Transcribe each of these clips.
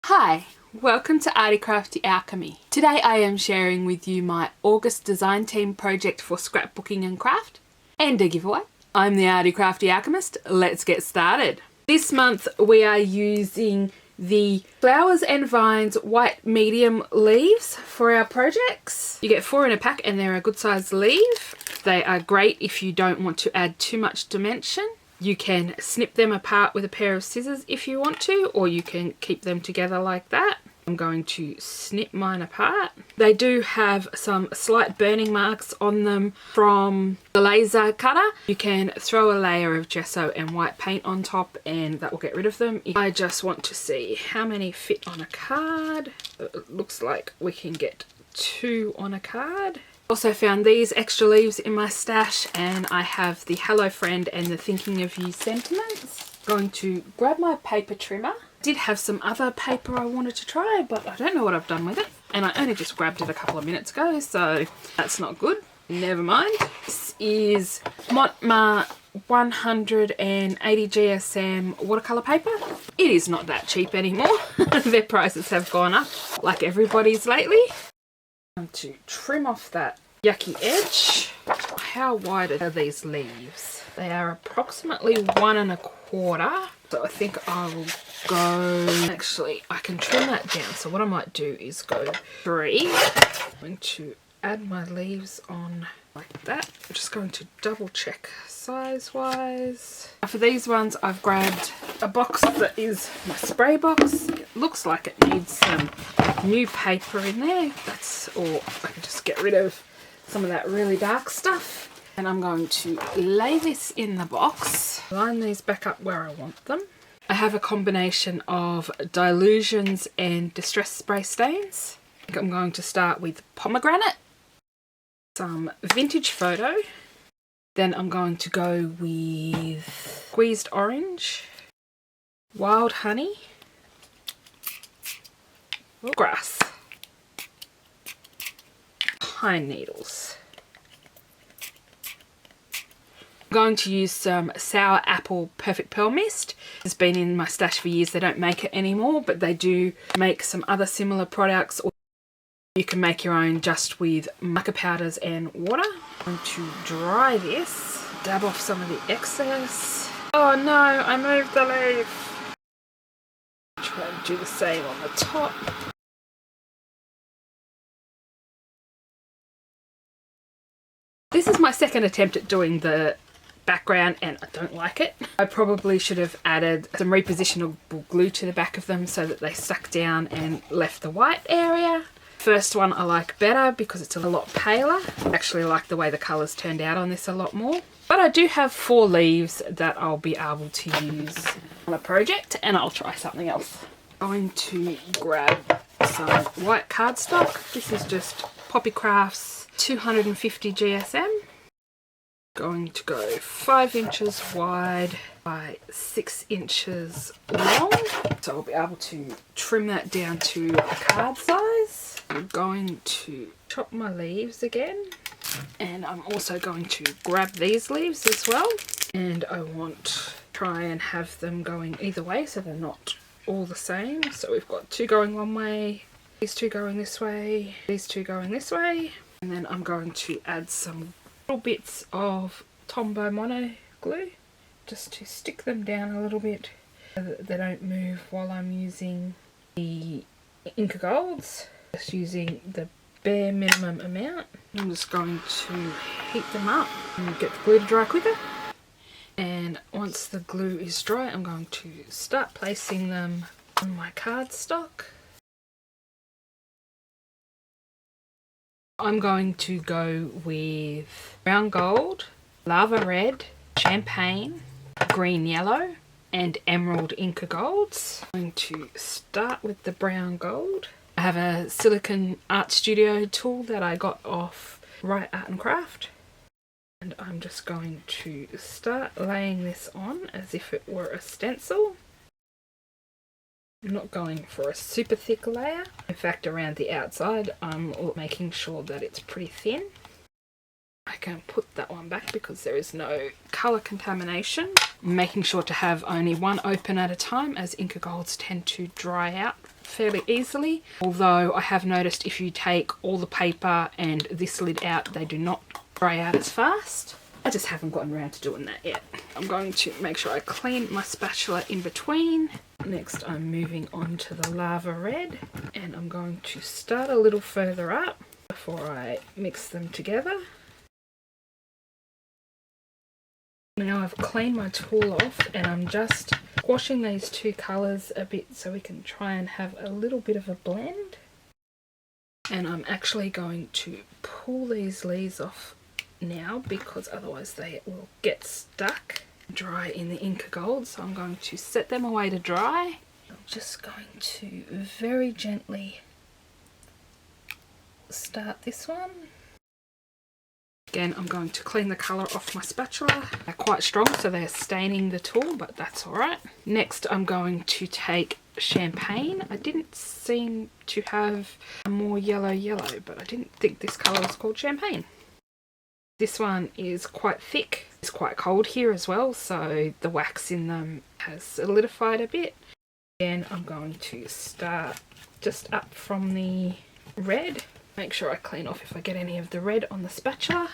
Hi, welcome to Arty Crafty Alchemy. Today I am sharing with you my August design team project for Scrapbooking and Craft and a giveaway. I'm the Arty Crafty Alchemist. Let's get started. This month we are using the Flowers and Vines white medium leaves for our projects. You get 4 in a pack and they're a good size leaf. They are great if you don't want to add too much dimension. You can snip them apart with a pair of scissors if you want to, or you can keep them together like that. I'm going to snip mine apart. They do have some slight burning marks on them from the laser cutter. You can throw a layer of gesso and white paint on top and that will get rid of them. I just want to see how many fit on a card. It looks like we can get 2 on a card. Also found these extra leaves in my stash, and I have the Hello Friend and the Thinking of You sentiments. Going to grab my paper trimmer. Did have some other paper I wanted to try, but I don't know what I've done with it. And I only just grabbed it a couple of minutes ago, so that's not good. Never mind. This is Montma 180 GSM watercolour paper. It is not that cheap anymore. Their prices have gone up like everybody's lately. To trim off that yucky edge. How wide are these leaves? They are approximately 1 1/4. So I think I will go, actually I can trim that down. So what I might do is go 3. I'm going to add my leaves on like that. I'm just going to double check size wise. For these ones I've grabbed a box that is my spray box. It looks like it needs some new paper in there. That's, or I can just get rid of some of that really dark stuff. And I'm going to lay this in the box, line these back up where I want them. I have a combination of dilutions and distress spray stains. I think I'm going to start with pomegranate, some vintage photo, then I'm going to go with squeezed orange, wild honey, grass, pine needles. I'm going to use some sour apple perfect pearl mist. It's been in my stash for years. They don't make it anymore, but they do make some other similar products, or you can make your own just with mica powders and water. I'm going to dry this, dab off some of the excess. Oh no, I moved the leaf. Try and do the same on the top. This is my second attempt at doing the background and I don't like it. I probably should have added some repositionable glue to the back of them so that they stuck down and left the white area. First one I like better because it's a lot paler. I actually like the way the colours turned out on this a lot more. But I do have 4 leaves that I'll be able to use on a project, and I'll try something else. I'm going to grab some white cardstock. This is just Poppy Crafts 250 GSM. Going to go 5 inches wide by 6 inches long. So I'll be able to trim that down to a card size. I'm going to chop my leaves again. And I'm also going to grab these leaves as well. And I want to try and have them going either way so they're not all the same. So we've got 2 going one way, these 2 going this way, these 2 going this way. And then I'm going to add some little bits of Tombow Mono glue just to stick them down a little bit so that they don't move while I'm using the Inca Golds. Just using the bare minimum amount. I'm just going to heat them up and get the glue to dry quicker. And once the glue is dry, I'm going to start placing them on my cardstock. I'm going to go with brown gold, lava red, champagne, green yellow, and emerald Inca Golds. I'm going to start with the brown gold. I have a silicone art studio tool that I got off Right Art and Craft. And I'm just going to start laying this on as if it were a stencil. I'm not going for a super thick layer. In fact, around the outside, I'm making sure that it's pretty thin. I can put that one back because there is no colour contamination. I'm making sure to have only one open at a time as Inca Golds tend to dry out fairly easily, although I have noticed if you take all the paper and this lid out, they do not dry out as fast. I just haven't gotten around to doing that yet. I'm going to make sure I clean my spatula in between. Next I'm moving on to the lava red, and I'm going to start a little further up before I mix them together. Now I've cleaned my tool off and I'm just washing these two colours a bit so we can try and have a little bit of a blend. And I'm actually going to pull these leaves off now because otherwise they will get stuck dry in the Inca Gold. So I'm going to set them away to dry. I'm just going to very gently start this one. Again, I'm going to clean the colour off my spatula. They're quite strong, so they're staining the tool, but that's alright. Next, I'm going to take champagne. I didn't seem to have a more yellow, but I didn't think this colour was called champagne. This one is quite thick. It's quite cold here as well, so the wax in them has solidified a bit. Again, I'm going to start just up from the red. Make sure I clean off if I get any of the red on the spatula.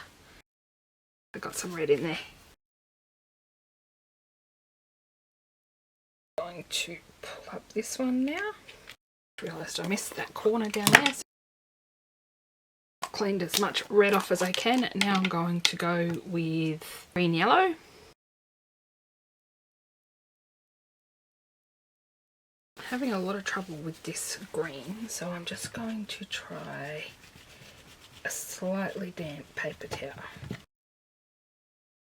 I got some red in there. I'm going to pull up this one now. Realised I missed that corner down there. So I've cleaned as much red off as I can. Now I'm going to go with green yellow. Having a lot of trouble with this green, so I'm just going to try a slightly damp paper towel.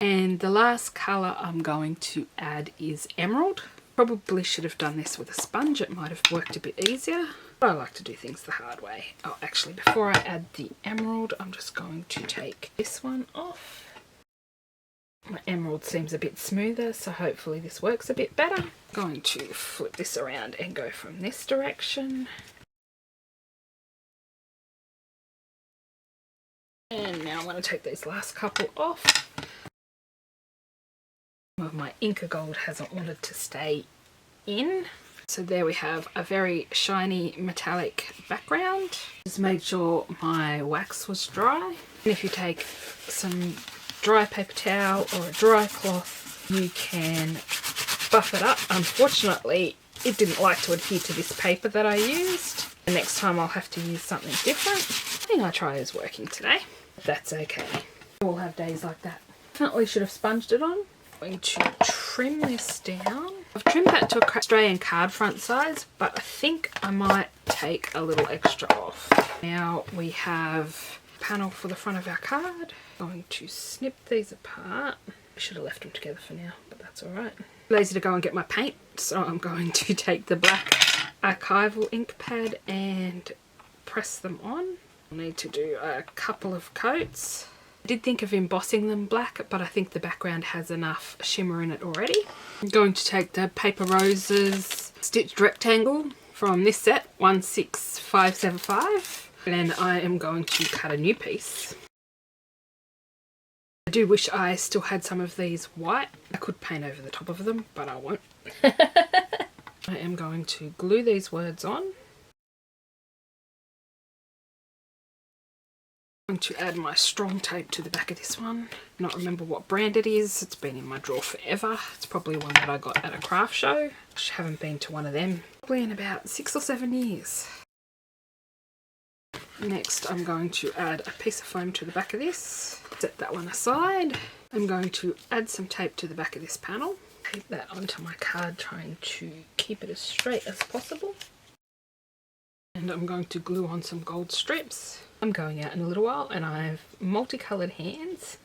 And the last colour I'm going to add is emerald. Probably should have done this with a sponge, it might have worked a bit easier, but I like to do things the hard way. Oh, actually before I add the emerald, I'm just going to take this one off. My emerald seems a bit smoother, so hopefully this works a bit better. I'm going to flip this around and go from this direction. And now I'm going to take these last couple off. Some of my Inca Gold hasn't wanted to stay in. So there we have a very shiny metallic background. Just made sure my wax was dry. And if you take some dry paper towel or a dry cloth, you can buff it up. Unfortunately, it didn't like to adhere to this paper that I used. The next time I'll have to use something different. Everything I try is working today. That's okay. We'll have days like that. Definitely should have sponged it on. I'm going to trim this down. I've trimmed that to a Australian card front size, but I think I might take a little extra off. Now we have a panel for the front of our card. I'm going to snip these apart. I should have left them together for now, but that's alright. Lazy to go and get my paint, so I'm going to take the black archival ink pad and press them on. I'll need to do a couple of coats. I did think of embossing them black, but I think the background has enough shimmer in it already. I'm going to take the Paper Roses stitched rectangle from this set, 16575, and I am going to cut a new piece. I do wish I still had some of these white. I could paint over the top of them, but I won't. I am going to glue these words on. I'm going to add my strong tape to the back of this one. Not remember what brand it is. It's been in my drawer forever. It's probably one that I got at a craft show. I haven't been to one of them probably in about 6 or 7 years. Next, I'm going to add a piece of foam to the back of this. Set that one aside. I'm going to add some tape to the back of this panel. Tape that onto my card, trying to keep it as straight as possible. And I'm going to glue on some gold strips. I'm going out in a little while and I have multicoloured hands.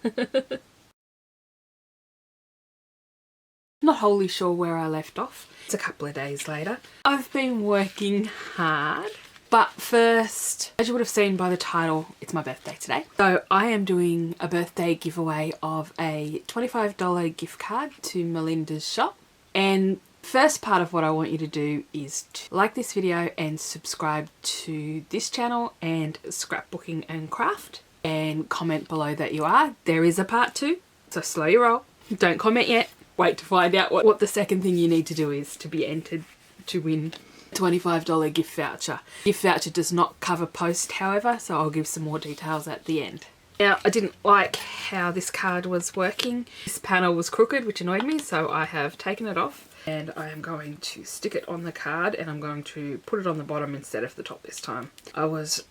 Not wholly sure where I left off. It's a couple of days later. I've been working hard. But first, as you would have seen by the title, it's my birthday today. So I am doing a birthday giveaway of a $25 gift card to Melinda's shop. And first part of what I want you to do is to like this video and subscribe to this channel and Scrapbooking and Craft, and comment below that you are. There is a part 2, so slow your roll. Don't comment yet. Wait to find out what the second thing you need to do is to be entered to win $25 gift voucher. Gift voucher does not cover post, however, so I'll give some more details at the end. Now, I didn't like how this card was working. This panel was crooked, which annoyed me, so I have taken it off and I am going to stick it on the card and I'm going to put it on the bottom instead of the top this time. I was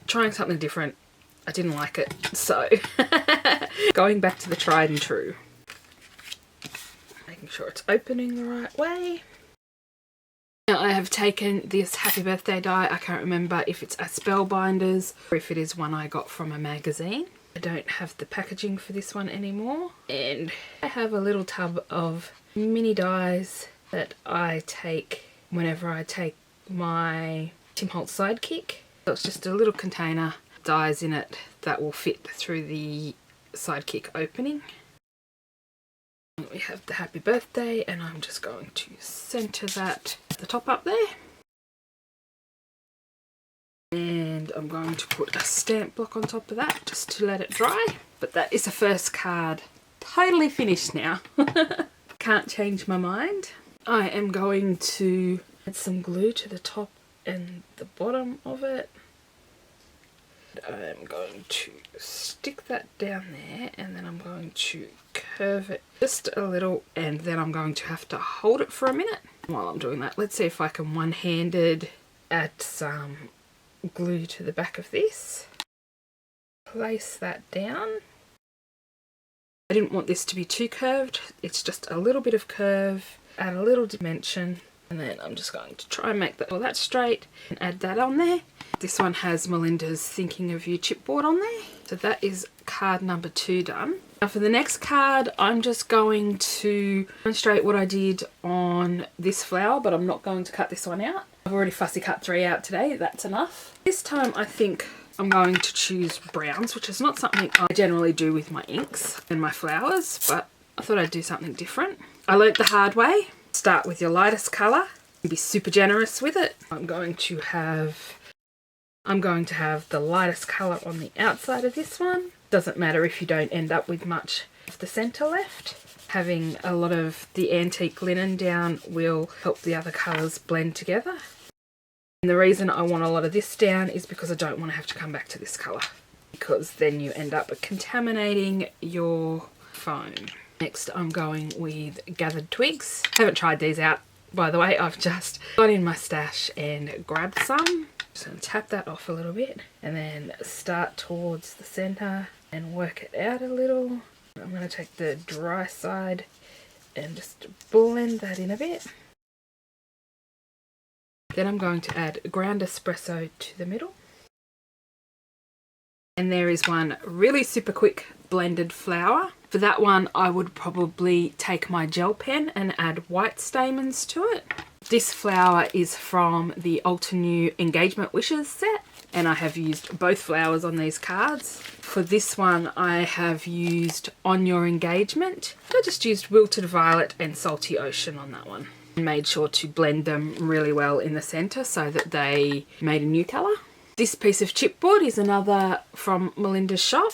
trying something different. I didn't like it, so going back to the tried and true. Making sure it's opening the right way. Now I have taken this happy birthday die. I can't remember if it's a Spellbinders or if it is one I got from a magazine. I don't have the packaging for this one anymore. And I have a little tub of mini dies that I take whenever I take my Tim Holtz Sidekick. So it's just a little container, dies in it that will fit through the Sidekick opening. We have the happy birthday and I'm just going to center that at the top up there. And I'm going to put a stamp block on top of that just to let it dry. But that is the first card. Totally finished now. Can't change my mind. I am going to add some glue to the top and the bottom of it. I'm going to stick that down there and then I'm going to curve it just a little and then I'm going to have to hold it for a minute. While I'm doing that, let's see if I can one-handed add some glue to the back of this. Place that down. I didn't want this to be too curved, it's just a little bit of curve, add a little dimension. And then I'm just going to try and make all that straight and add that on there. This one has Melinda's Thinking of You chipboard on there. So that is card number 2 done. Now for the next card, I'm just going to demonstrate what I did on this flower, but I'm not going to cut this one out. I've already fussy cut 3 out today, that's enough. This time I think I'm going to choose browns, which is not something I generally do with my inks and my flowers, but I thought I'd do something different. I learnt the hard way. Start with your lightest colour and be super generous with it. I'm going to have the lightest colour on the outside of this one. Doesn't matter if you don't end up with much of the centre left. Having a lot of the antique linen down will help the other colours blend together. And the reason I want a lot of this down is because I don't want to have to come back to this colour, because then you end up contaminating your foam. Next I'm going with Gathered Twigs. I haven't tried these out, by the way. I've just got in my stash and grabbed some. Just going to tap that off a little bit and then start towards the centre and work it out a little. I'm going to take the dry side and just blend that in a bit. Then I'm going to add ground espresso to the middle. And there is one really super quick blended flower. For that one, I would probably take my gel pen and add white stamens to it. This flower is from the Ulta New Engagement Wishes set, and I have used both flowers on these cards. For this one, I have used On Your Engagement. I just used Wilted Violet and Salty Ocean on that one. And made sure to blend them really well in the centre so that they made a new colour. This piece of chipboard is another from Melinda's shop.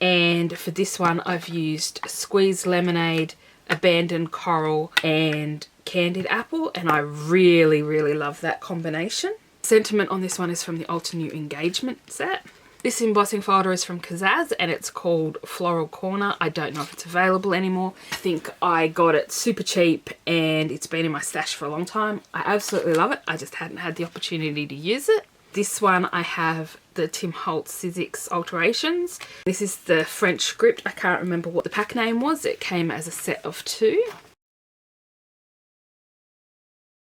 And for this one I've used Squeezed Lemonade, Abandoned Coral and Candied Apple, and I really love that combination. Sentiment on this one is from the Ulta New Engagement set. This embossing folder is from Kazaz and it's called Floral Corner. I don't know if it's available anymore. I think I got it super cheap and it's been in my stash for a long time. I absolutely love it. I just hadn't had the opportunity to use it. This one I have the Tim Holtz Sizzix Alterations. This is the French script. I can't remember what the pack name was. It came as a set of 2.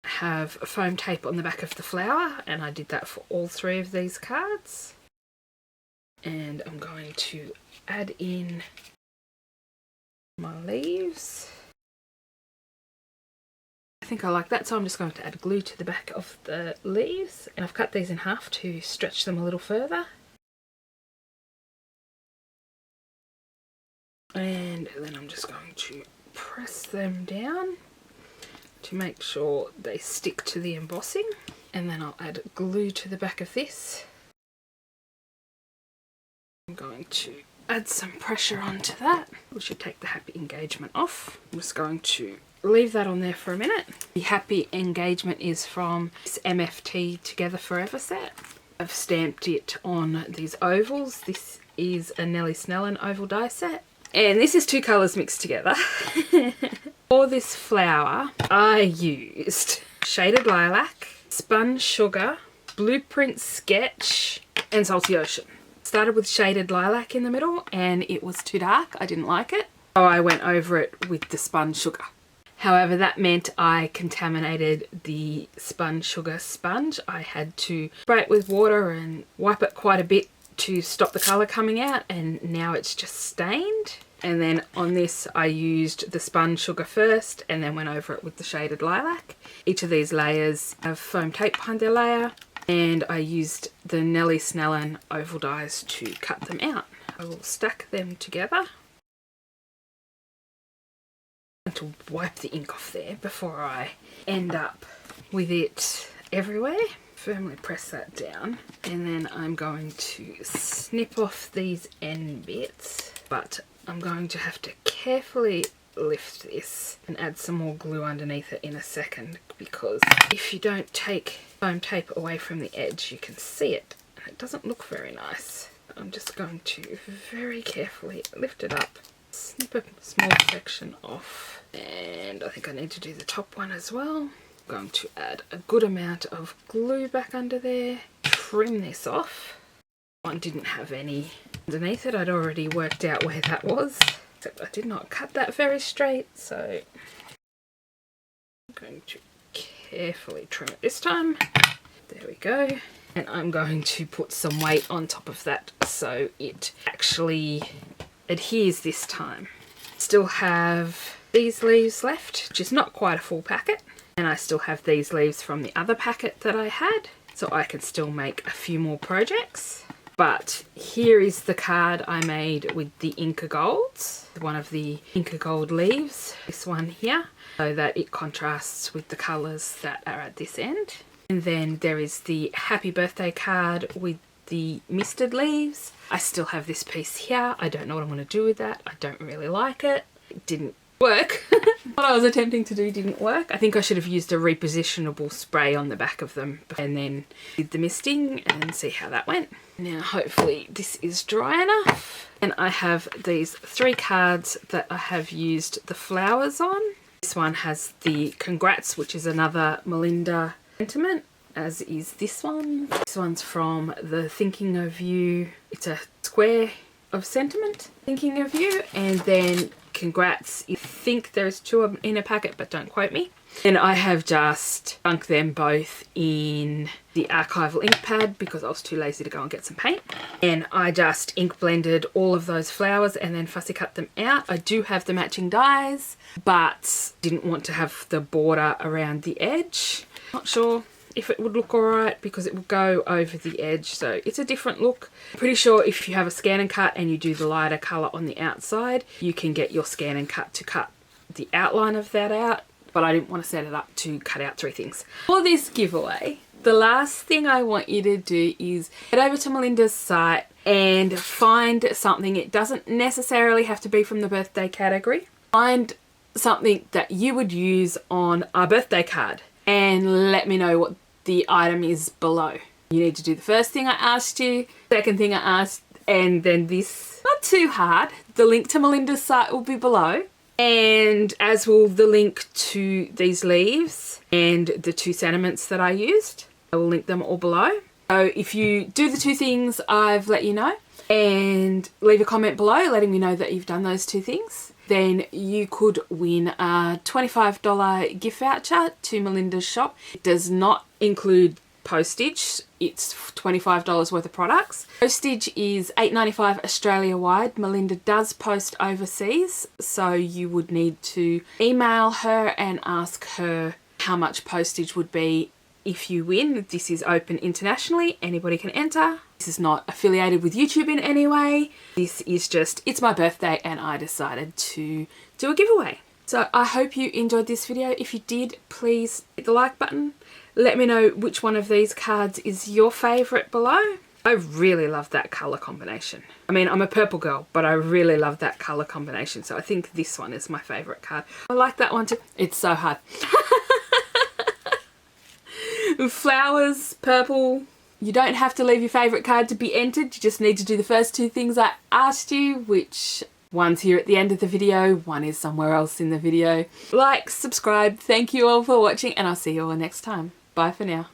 I have foam tape on the back of the flower and I did that for all 3 of these cards. And I'm going to add in my leaves. I think I like that, so I'm just going to add glue to the back of the leaves, and I've cut these in half to stretch them a little further. And then I'm just going to press them down to make sure they stick to the embossing, and then I'll add glue to the back of this. I'm going to add some pressure onto that, which should take the happy engagement off. I'm just going to leave that on there for a minute. The Happy Engagement is from this MFT Together Forever set. I've stamped it on these ovals. This is a Nellie Snellen oval die set. And this is 2 colours mixed together. For this flower, I used Shaded Lilac, Spun Sugar, Blueprint Sketch, and Salty Ocean. Started with Shaded Lilac in the middle and it was too dark. I didn't like it. So I went over it with the Spun Sugar. However, that meant I contaminated the Spun Sugar sponge. I had to spray it with water and wipe it quite a bit to stop the colour coming out, and now it's just stained. And then on this I used the Spun Sugar first and then went over it with the Shaded Lilac. Each of these layers have foam tape behind their layer, and I used the Nellie Snellen oval dies to cut them out. I will stack them together. To wipe the ink off there before I end up with it everywhere. Firmly press that down, and then I'm going to snip off these end bits, but I'm going to have to carefully lift this and add some more glue underneath it in a second, because if you don't take foam tape away from the edge you can see it and it doesn't look very nice. I'm just going to very carefully lift it up, snip a small section off, and I think I need to do the top one as well. I'm going to add a good amount of glue back under there, trim this off. One didn't have any underneath it. I'd already worked out where that was, except I did not cut that very straight, so I'm going to carefully trim it this time. There we go. And I'm going to put some weight on top of that so it actually adheres this time. Still have these leaves left, which is not quite a full packet, and I still have these leaves from the other packet that I had, so I can still make a few more projects. But here is the card I made with the Inca Golds, one of the Inca Gold leaves, this one here, so that it contrasts with the colours that are at this end. And then there is the Happy Birthday card with the misted leaves. I still have this piece here. I don't know what I'm going to do with that. I don't really like it. It didn't work. What I was attempting to do didn't work. I think I should have used a repositionable spray on the back of them and then did the misting and see how that went. Now hopefully this is dry enough. And I have these 3 cards that I have used the flowers on. This one has the Congrats, which is another Melinda sentiment, as is this one. This one's from the Thinking of You. It's a square of sentiment, Thinking of You, and then Congrats. I think there's 2 in a packet, but don't quote me. And I have just dunked them both in the archival ink pad because I was too lazy to go and get some paint. And I just ink blended all of those flowers and then fussy cut them out. I do have the matching dies, but didn't want to have the border around the edge. Not sure if it would look alright because it would go over the edge, so it's a different look. I'm pretty sure if you have a scan and cut and you do the lighter colour on the outside, you can get your scan and cut to cut the outline of that out, but I didn't want to set it up to cut out 3 things. For this giveaway, the last thing I want you to do is head over to Melinda's site and find something. It doesn't necessarily have to be from the birthday category. Find something that you would use on a birthday card and let me know what the item is below. You need to do the first thing I asked you, second thing I asked, and then this. Not too hard. The link to Melinda's site will be below, and as will the link to these leaves and the 2 sentiments that I used. I will link them all below. So if you do the 2 things I've let you know and leave a comment below letting me know that you've done those 2 things, then you could win a $25 gift voucher to Melinda's shop. It does not include postage. It's $25 worth of products. Postage is $8.95 Australia-wide. Melinda does post overseas, so you would need to email her and ask her how much postage would be if you win. This is open internationally. Anybody can enter. This is not affiliated with YouTube in any way. This is just, it's my birthday and I decided to do a giveaway. So I hope you enjoyed this video. If you did, please hit the like button. Let me know which one of these cards is your favourite below. I really love that colour combination. I mean, I'm a purple girl, but I really love that colour combination. So I think this one is my favourite card. I like that one too. It's so hard. Flowers, purple. You don't have to leave your favourite card to be entered. You just need to do the first two things I asked you, which one's here at the end of the video, one is somewhere else in the video. Like, subscribe. Thank you all for watching, and I'll see you all next time. Bye for now.